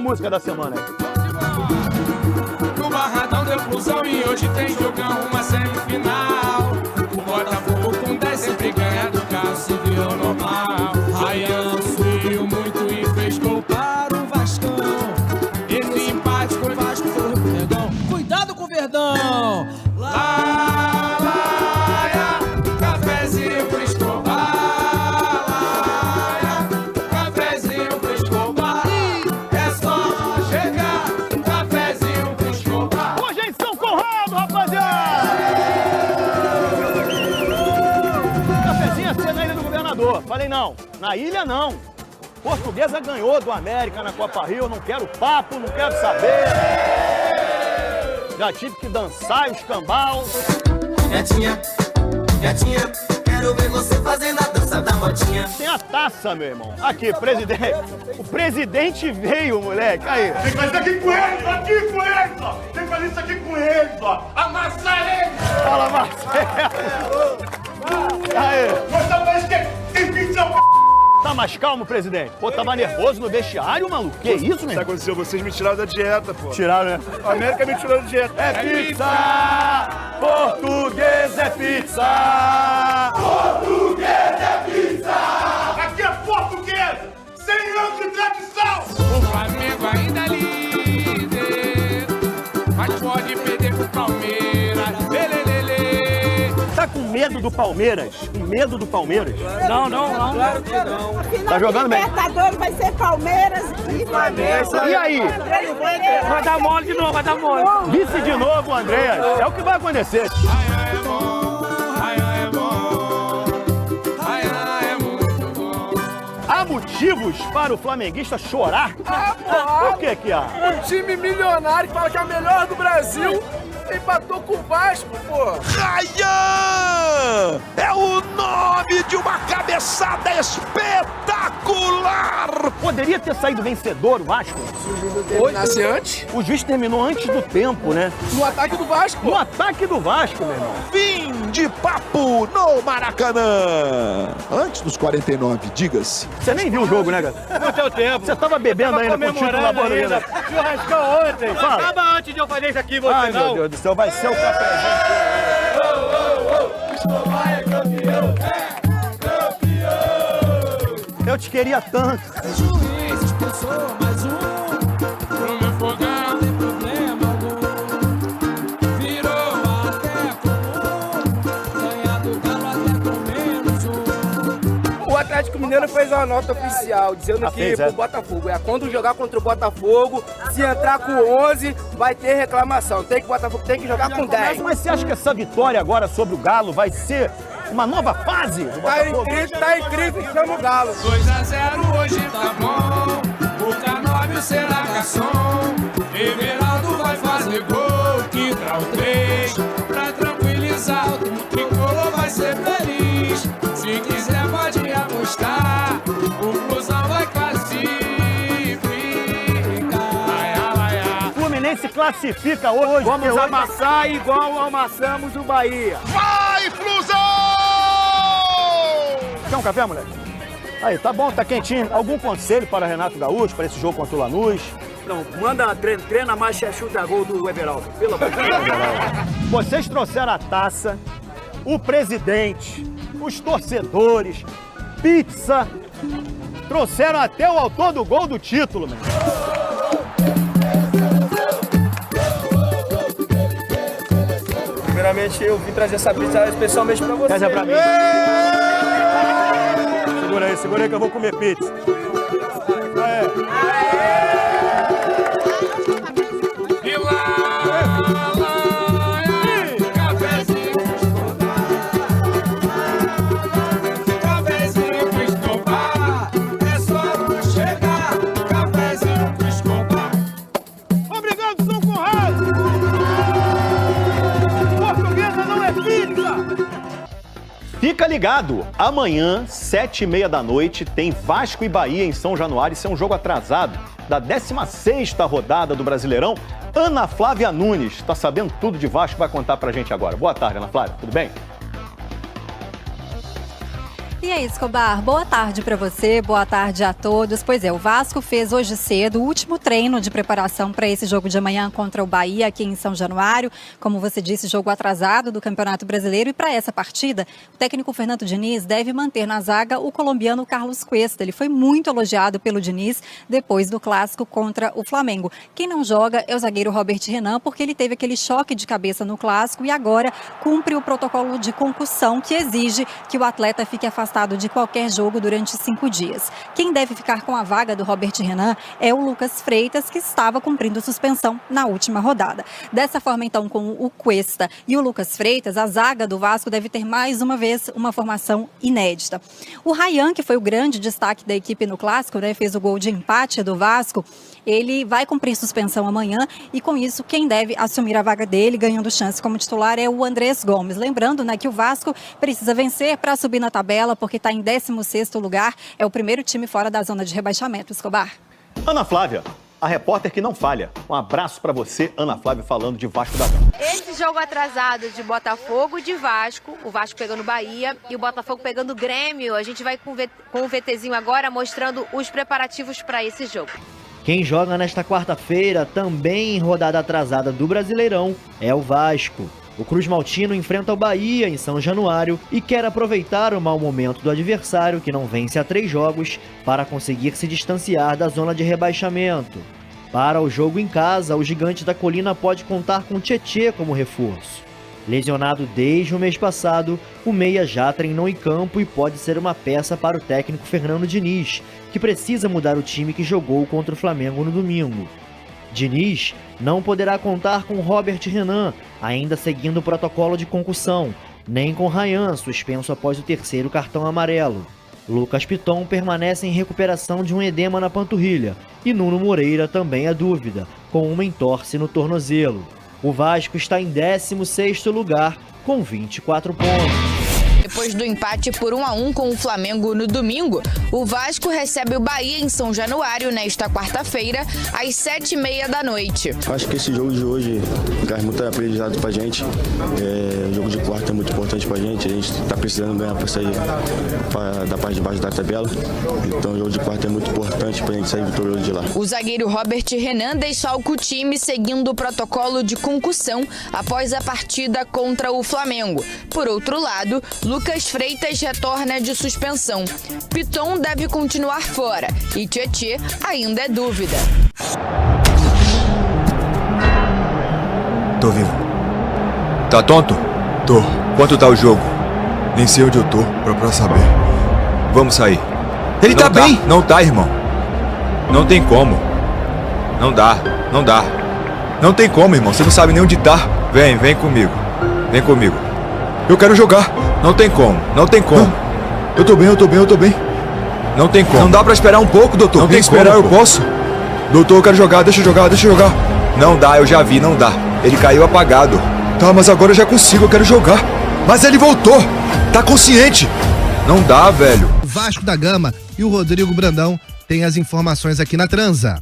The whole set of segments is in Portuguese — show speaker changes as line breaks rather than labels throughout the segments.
música da semana aí.
O Barradão deu fusão e hoje tem jogão, uma semifinal. O Botafogo com 10 sempre ganha do carro civil normal. Ryan subiu muito e fez gol para o Vascão. Esse empate foi Vasco pelo Verdão. Cuidado com o Verdão! Laia, cafezinho pro Escobar. Laia, cafezinho pro Escobar. É só chegar, cafezinho pro Escobar.
Hoje é em São Conrado, rapaziada! Cafezinho é ser na Ilha do Governador. Falei, não, na ilha não. Portuguesa ganhou do América na Copa Rio, não quero papo, não quero saber. Já tive que dançar os cambal.
Gatinha, gatinha, quero ver você fazendo a dança da motinha.
Tem a taça, meu irmão. Aqui, presidente. O presidente veio, moleque. Aí.
Tem que fazer isso aqui com eles, aqui com eles, ó. Tem que fazer isso aqui com eles, ó. Amassa eles.
Fala, Marcelo. Aí.
Mostra pra eles que tem pizza.
Tá mais calmo, presidente? Pô, tava nervoso no vestiário, maluco. Que isso, meu
O que
irmão?
aconteceu? Vocês me tiraram da dieta, pô.
Tiraram, né?
A América me tirou da dieta.
É pizza! Português é pizza!
Português é pizza! Aqui é português! 100 anos de tradição!
O Flamengo ainda é líder, mas pode perder pro Palmeiras. Lelelele.
Tá com medo do Palmeiras? Com medo do Palmeiras?
Não.
Claro que não. A final
Tá jogando bem?
Libertadores vai ser Palmeiras e Flamengo.
E aí?
Vai dar mole de novo, vai dar mole.
Vice de novo, Andréas. É o que vai acontecer.
Ryan é bom, Ryan é bom, Ryan é muito bom.
Há motivos para o flamenguista chorar? Por que que há?
Um time milionário que fala que é o melhor do Brasil empatou com o Vasco, pô.
Ryan é o nome de uma cabeçada espetacular.
Poderia ter saído vencedor o Vasco?
Terminasse antes,
O juiz terminou antes do tempo, né?
no ataque do Vasco.
No ataque do Vasco, meu irmão.
Fim de papo no Maracanã. Antes dos 49, diga-se.
Você nem viu o jogo, né, cara?
No teu tempo.
Você tava bebendo ainda com o título na boca, né?
Churrascão ontem.
Fala.
Acaba antes de eu fazer isso aqui, você
Ai, meu
não.
Deus do céu, vai ser o cafezinho. Eu te queria tanto.
Juiz expulsou mais um. Pro meu fogão não tem problema algum. Virou até comum. Ganhar do Galo até com menos um.
O Atlético Mineiro fez uma nota oficial dizendo que
fez,
pro Botafogo, quando jogar contra o Botafogo, se entrar com 11, vai ter reclamação. O Botafogo tem que jogar com 10.
Mas você acha que essa vitória agora sobre o Galo vai ser uma nova fase do Botafogo?
Tá incrível, chama o Galo.
2-0 hoje tá bom. O Canóbio será garçom. Everaldo vai fazer gol. Que dá o 3 pra tranquilizar. O tricolor vai ser feliz. Se quiser pode apostar. O Flusão vai classificar.
Fluminense classifica hoje.
Vamos amassar igual amassamos o Bahia.
Vai, Flusão!
Quer um café, moleque? Aí, tá bom, tá quentinho. Algum conselho para Renato Gaúcho, para esse jogo contra o Lanús?
Não, manda treina mais chuta gol do Everaldo. Pelo amor de Deus.
Vocês trouxeram a taça, o presidente, os torcedores, pizza, trouxeram até o autor do gol do título, meu.
Primeiramente, eu vim trazer essa pizza especialmente pra você.
Traz pra mim. Segura aí que eu vou comer pizza.
E lá, cafezinho pro Escobar. É só chegar, cafezinho pro Escobar.
Obrigado, São Conrado! Portuguesa não é pizza! Fica ligado, amanhã, 7h30 da noite, tem Vasco e Bahia em São Januário. Isso é um jogo atrasado da 16ª rodada do Brasileirão. Ana Flávia Nunes, tá sabendo tudo de Vasco, vai contar pra gente agora. Boa tarde, Ana Flávia, tudo bem?
E aí, Escobar, boa tarde para você, boa tarde a todos. Pois é, o Vasco fez hoje cedo o último treino de preparação para esse jogo de amanhã contra o Bahia aqui em São Januário. Como você disse, jogo atrasado do Campeonato Brasileiro. E para essa partida, o técnico Fernando Diniz deve manter na zaga o colombiano Carlos Cuesta. Ele foi muito elogiado pelo Diniz depois do clássico contra o Flamengo. Quem não joga é o zagueiro Robert Renan, porque ele teve aquele choque de cabeça no clássico e agora cumpre o protocolo de concussão que exige que o atleta fique afastado de qualquer jogo durante 5 dias. Quem deve ficar com a vaga do Robert Renan é o Lucas Freitas, que estava cumprindo suspensão na última rodada. Dessa forma, então, com o Cuesta e o Lucas Freitas, a zaga do Vasco deve ter mais uma vez uma formação inédita. O Ryan, que foi o grande destaque da equipe no clássico, né, fez o gol de empate do Vasco. Ele vai cumprir suspensão amanhã e, com isso, quem deve assumir a vaga dele, ganhando chance como titular, é o Andrés Gomes. Lembrando, né, que o Vasco precisa vencer para subir na tabela, porque está em 16º lugar. É o primeiro time fora da zona de rebaixamento, Escobar.
Ana Flávia, a repórter que não falha. Um abraço para você, Ana Flávia, falando de Vasco da Gama.
Esse jogo atrasado de Botafogo e de Vasco, o Vasco pegando Bahia e o Botafogo pegando Grêmio. A gente vai com o VTzinho agora mostrando os preparativos para esse jogo.
Quem joga nesta quarta-feira, também em rodada atrasada do Brasileirão, é o Vasco. O Cruz Maltino enfrenta o Bahia em São Januário e quer aproveitar o mau momento do adversário, que não vence há 3 jogos, para conseguir se distanciar da zona de rebaixamento. Para o jogo em casa, o Gigante da Colina pode contar com Tietê como reforço. Lesionado desde o mês passado, o meia já treinou em campo e pode ser uma peça para o técnico Fernando Diniz, que precisa mudar o time que jogou contra o Flamengo no domingo. Diniz não poderá contar com Robert Renan, ainda seguindo o protocolo de concussão, nem com Ryan, suspenso após o 3º cartão amarelo. Lucas Piton permanece em recuperação de um edema na panturrilha e Nuno Moreira também é dúvida, com uma entorse no tornozelo. O Vasco está em 16º lugar, com 24 pontos.
Depois do empate por 1-1 com o Flamengo no domingo, o Vasco recebe o Bahia em São Januário nesta quarta-feira, às 7h30 da noite.
Acho que esse jogo de hoje traz muito aprendizado pra gente. O jogo de quarta é muito importante pra gente. A gente tá precisando ganhar pra sair da parte de baixo da tabela. Então o jogo de quarta é muito importante pra gente sair vitorioso de lá.
O zagueiro Robert Renan desfalca o time seguindo o protocolo de concussão após a partida contra o Flamengo. Por outro lado, Lucas Freitas retorna de suspensão. Piton deve continuar fora e Tietê ainda é dúvida.
Tô vivo. Tá tonto? Tô. Quanto tá o jogo? Nem sei onde eu tô, pra saber. Vamos sair. Ele tá bem? Não tá, irmão. Não tem como. Não dá. Não tem como, irmão. Você não sabe nem onde tá. Vem comigo. Vem comigo. Eu quero jogar. Não tem como. Não. Eu tô bem. Não tem como. Não dá pra esperar um pouco, doutor. Não tem como esperar, eu posso. Doutor, eu quero jogar, deixa eu jogar. Não dá, eu já vi, não dá. Ele caiu apagado. Tá, mas agora eu já consigo, eu quero jogar. Mas ele voltou. Tá consciente. Não dá, velho.
O Vasco da Gama e o Rodrigo Brandão têm as informações aqui na Transa.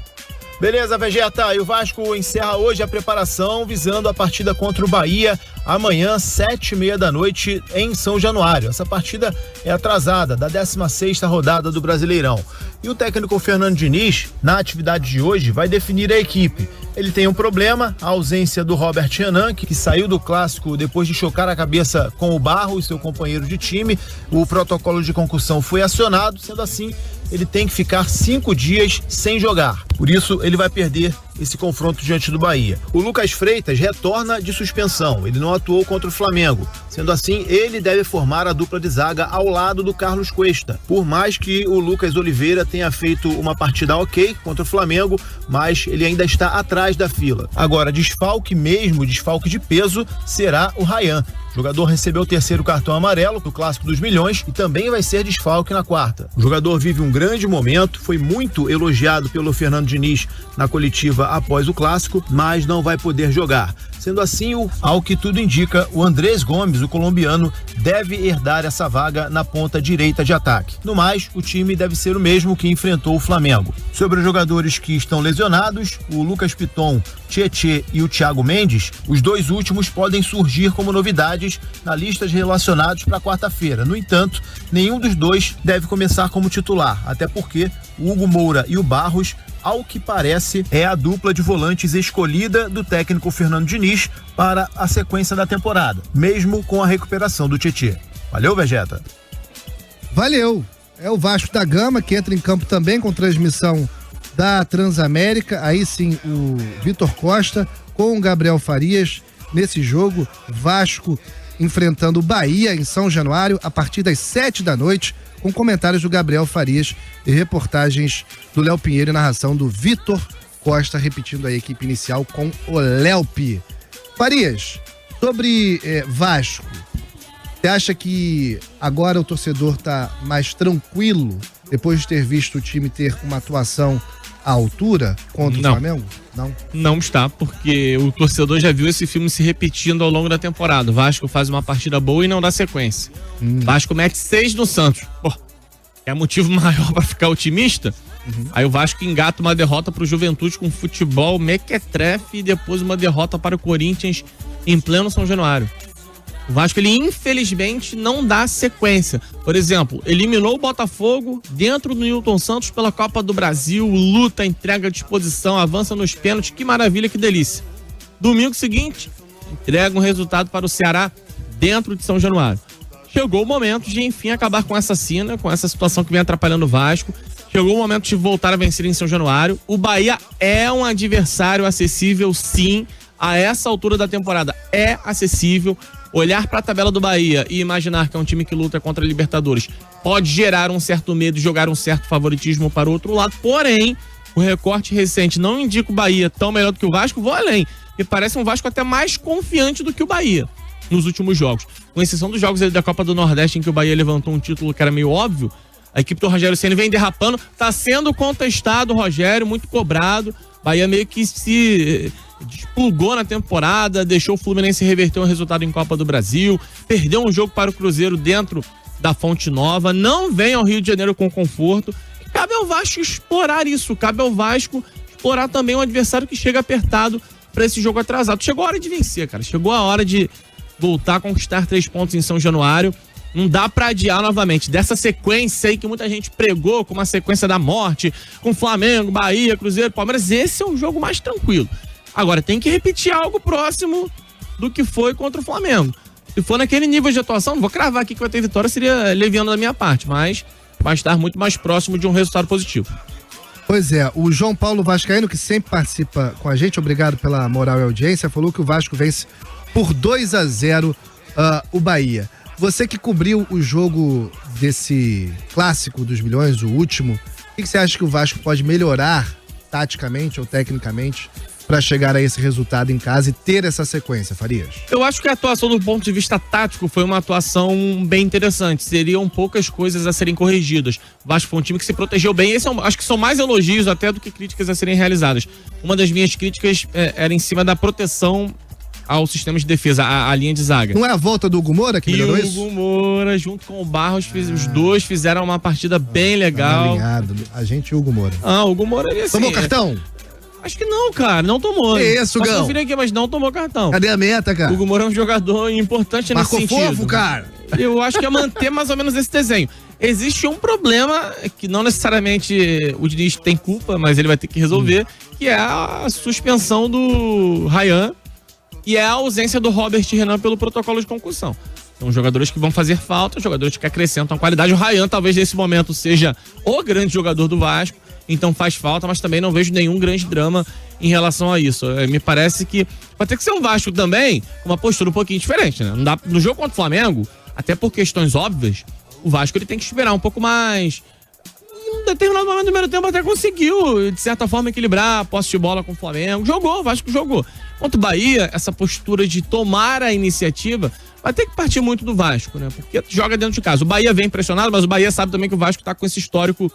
Beleza, Vegeta. E o Vasco encerra hoje a preparação visando a partida contra o Bahia amanhã, 7h30 da noite, em São Januário. Essa partida é atrasada, da 16ª rodada do Brasileirão. E o técnico Fernando Diniz, na atividade de hoje, vai definir a equipe. Ele tem um problema, a ausência do Robert Renan, que saiu do clássico depois de chocar a cabeça com o Barros, seu companheiro de time. O protocolo de concussão foi acionado, sendo assim, ele tem que ficar 5 dias sem jogar. Por isso, ele vai perder esse confronto diante do Bahia. O Lucas Freitas retorna de suspensão. Ele não atuou contra o Flamengo. Sendo assim, ele deve formar a dupla de zaga ao lado do Carlos Cuesta. Por mais que o Lucas Oliveira tenha feito uma partida ok contra o Flamengo, mas ele ainda está atrás da fila. Agora, desfalque de peso, será o Ryan. O jogador recebeu o 3º cartão amarelo do Clássico dos Milhões e também vai ser desfalque na quarta. O jogador vive um grande momento, foi muito elogiado pelo Fernando Diniz na coletiva após o clássico, mas não vai poder jogar. Sendo assim, ao que tudo indica, o Andrés Gomes, o colombiano, deve herdar essa vaga na ponta direita de ataque. No mais, o time deve ser o mesmo que enfrentou o Flamengo. Sobre os jogadores que estão lesionados, o Lucas Piton, Tietê e o Thiago Mendes, os dois últimos podem surgir como novidades na lista de relacionados para quarta-feira. No entanto, nenhum dos dois deve começar como titular, até porque o Hugo Moura e o Barros, ao que parece, é a dupla de volantes escolhida do técnico Fernando Diniz para a sequência da temporada, mesmo com a recuperação do Tietê. Valeu, Vegeta?
Valeu! É o Vasco da Gama que entra em campo também com transmissão da Transamérica. Aí sim, o Vitor Costa com o Gabriel Farias nesse jogo. Vasco enfrentando o Bahia em São Januário a partir das 19h, com comentários do Gabriel Farias e reportagens do Léo Pinheiro e narração do Vitor Costa, repetindo a equipe inicial com o Léo-Pi. Farias, sobre Vasco, você acha que agora o torcedor está mais tranquilo depois de ter visto o time ter uma atuação à altura contra o Flamengo? Não.
Não está, porque o torcedor já viu esse filme se repetindo ao longo da temporada. O Vasco faz uma partida boa e não dá sequência. Vasco mete 6 no Santos. Pô, é motivo maior para ficar otimista? Aí o Vasco engata uma derrota pro Juventude com futebol mequetrefe e depois uma derrota para o Corinthians em pleno São Januário. O Vasco, ele infelizmente não dá sequência. Por exemplo, eliminou o Botafogo dentro do Newton Santos pela Copa do Brasil, luta, entrega à disposição, avança nos pênaltis, que maravilha, que delícia. Domingo seguinte, entrega um resultado para o Ceará dentro de São Januário. Chegou o momento de, enfim, acabar com essa cena, com essa situação que vem atrapalhando o Vasco. Chegou o momento de voltar a vencer em São Januário. O Bahia é um adversário acessível, sim. A essa altura da temporada é acessível. Olhar para a tabela do Bahia e imaginar que é um time que luta contra a Libertadores pode gerar um certo medo e jogar um certo favoritismo para o outro lado. Porém, o recorte recente não indica o Bahia tão melhor do que o Vasco. Vou além, me parece um Vasco até mais confiante do que o Bahia nos últimos jogos. Com exceção dos jogos da Copa do Nordeste, em que o Bahia levantou um título que era meio óbvio, a equipe do Rogério Ceni vem derrapando. Tá sendo contestado o Rogério, muito cobrado. Bahia meio que se desplugou na temporada, deixou o Fluminense reverter um resultado em Copa do Brasil, perdeu um jogo para o Cruzeiro dentro da Fonte Nova, não vem ao Rio de Janeiro com conforto. Cabe ao Vasco explorar isso, cabe ao Vasco explorar também um adversário que chega apertado para esse jogo atrasado. Chegou a hora de vencer, cara, chegou a hora de voltar a conquistar 3 pontos em São Januário. Não dá pra adiar novamente dessa sequência aí que muita gente pregou como a sequência da morte, com Flamengo, Bahia, Cruzeiro, Palmeiras. Esse é o jogo mais tranquilo. Agora, tem que repetir algo próximo do que foi contra o Flamengo. Se for naquele nível de atuação, não vou cravar aqui que vai ter vitória, seria leviano da minha parte, mas vai estar muito mais próximo de um resultado positivo.
Pois é, o João Paulo Vascaíno, que sempre participa com a gente, obrigado pela moral e audiência, falou que o Vasco vence por 2-0 o Bahia. Você que cobriu o jogo desse clássico dos milhões, o último, o que você acha que o Vasco pode melhorar taticamente ou tecnicamente para chegar a esse resultado em casa e ter essa sequência, Farias?
Eu acho que a atuação do ponto de vista tático foi uma atuação bem interessante. Seriam poucas coisas a serem corrigidas. O Vasco foi um time que se protegeu bem. Acho que são mais elogios até do que críticas a serem realizadas. Uma das minhas críticas era em cima da proteção ao sistema de defesa, a linha de zaga.
Não é a volta do Hugo Moura que melhorou isso?
E o Hugo Moura, junto com o Barros, os dois fizeram uma partida bem legal.
Alinhado, a gente e o Hugo Moura.
O Hugo Moura, ele assim...
Tomou cartão?
Acho que não, cara, não tomou.
Que isso, Gão?
Posso conferir aqui, mas não tomou cartão.
Cadê a meta, cara?
O Hugo Moura é um jogador importante nesse sentido.
Marcou fofo, cara.
Eu acho que é manter mais ou menos esse desenho. Existe um problema que não necessariamente o Diniz tem culpa, mas ele vai ter que resolver, que é a suspensão do Ryan e é a ausência do Robert Renan pelo protocolo de concussão. São jogadores que vão fazer falta, jogadores que acrescentam qualidade. O Ryan talvez nesse momento seja o grande jogador do Vasco, então faz falta, mas também não vejo nenhum grande drama em relação a isso. Me parece que vai ter que ser um Vasco também com uma postura um pouquinho diferente, né? Não dá, no jogo contra o Flamengo, até por questões óbvias, o Vasco ele tem que esperar um pouco mais. Em um determinado momento do primeiro tempo até conseguiu, de certa forma, equilibrar a posse de bola com o Flamengo. Jogou, o Vasco jogou. Contra o Bahia, essa postura de tomar a iniciativa vai ter que partir muito do Vasco, né? Porque joga dentro de casa. O Bahia vem pressionado, mas o Bahia sabe também que o Vasco tá com esse histórico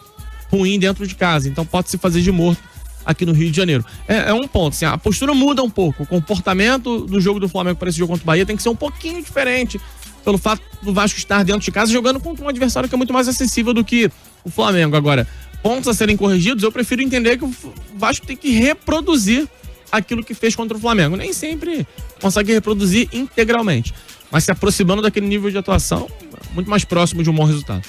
ruim dentro de casa. Então pode se fazer de morto aqui no Rio de Janeiro. É um ponto, assim, a postura muda um pouco. O comportamento do jogo do Flamengo para esse jogo contra o Bahia tem que ser um pouquinho diferente, pelo fato do Vasco estar dentro de casa jogando contra um adversário que é muito mais acessível do que o Flamengo. Agora, pontos a serem corrigidos, eu prefiro entender que o Vasco tem que reproduzir aquilo que fez contra o Flamengo. Nem sempre consegue reproduzir integralmente, mas se aproximando daquele nível de atuação muito mais próximo de um bom resultado.